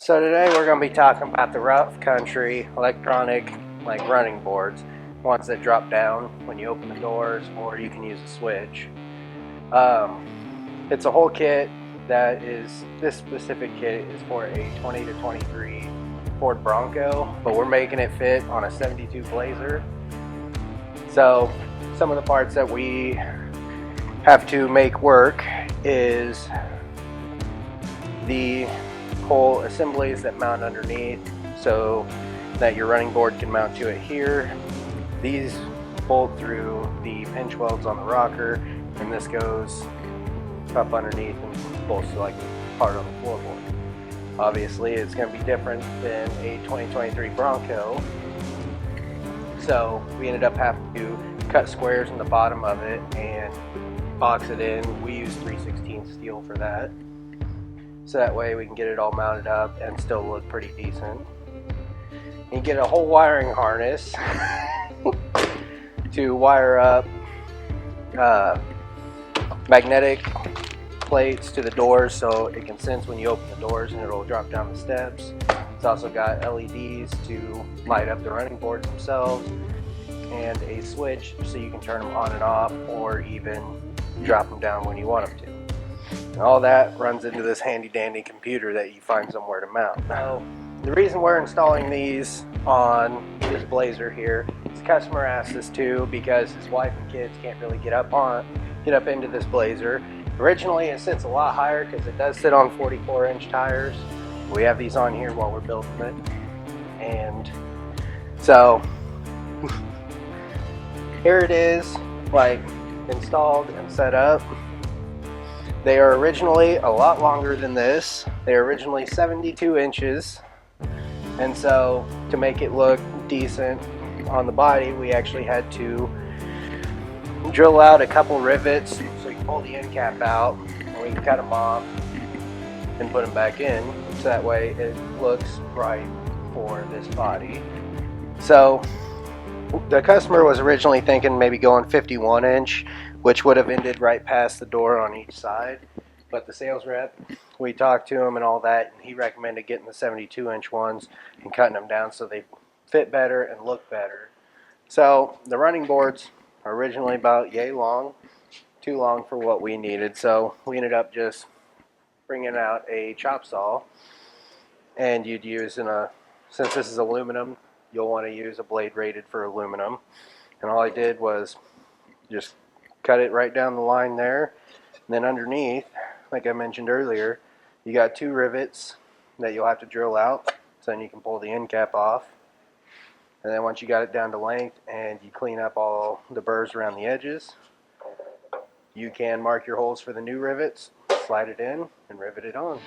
So today we're going to be talking about the rough country electronic like running boards, ones that drop down when you open the doors, or you can use a switch. It's a whole kit that is, this specific kit is for a 20 to 23 Ford Bronco, but we're making it fit on a 72 Blazer. So some of the parts that we have to make work is the whole assemblies that mount underneath so that your running board can mount to it here. These bolt through the pinch welds on the rocker, and this goes up underneath and bolts to like part on the floorboard. Obviously it's going to be different than a 2023 Bronco, so we ended up having to cut squares in the bottom of it and box it in. We use 3/16 steel for that, so that way we can get it all mounted up and still look pretty decent. You get a whole wiring harness to wire up magnetic plates to the doors so it can sense when you open the doors and it'll drop down the steps. It's also got LEDs to light up the running boards themselves, and a switch so you can turn them on and off or even drop them down when you want them to. And all that runs into this handy dandy computer that you find somewhere to mount. So the reason we're installing these on this Blazer here is the customer asked us to because his wife and kids can't really get up into this Blazer. Originally it sits a lot higher because it does sit on 44-inch tires. We have these on here while we're building it, and so here it is, like installed and set up. They are originally a lot longer than this. They're originally 72 inches. And so to make it look decent on the body, we actually had to drill out a couple rivets so you can pull the end cap out, and we can cut them off and put them back in, so that way it looks right for this body. So the customer was originally thinking maybe going 51 inch, which would have ended right past the door on each side, but the sales rep, we talked to him and all that, and he recommended getting the 72 inch ones and cutting them down so they fit better and look better. So the running boards are originally about yay long, too long for what we needed, so we ended up just bringing out a chop saw, and you'd use since this is aluminum, you'll want to use a blade rated for aluminum. And all I did was just cut it right down the line there, and then underneath, like I mentioned earlier, you got two rivets that you'll have to drill out, so then you can pull the end cap off. And then once you got it down to length and you clean up all the burrs around the edges, you can mark your holes for the new rivets, slide it in, and rivet it on.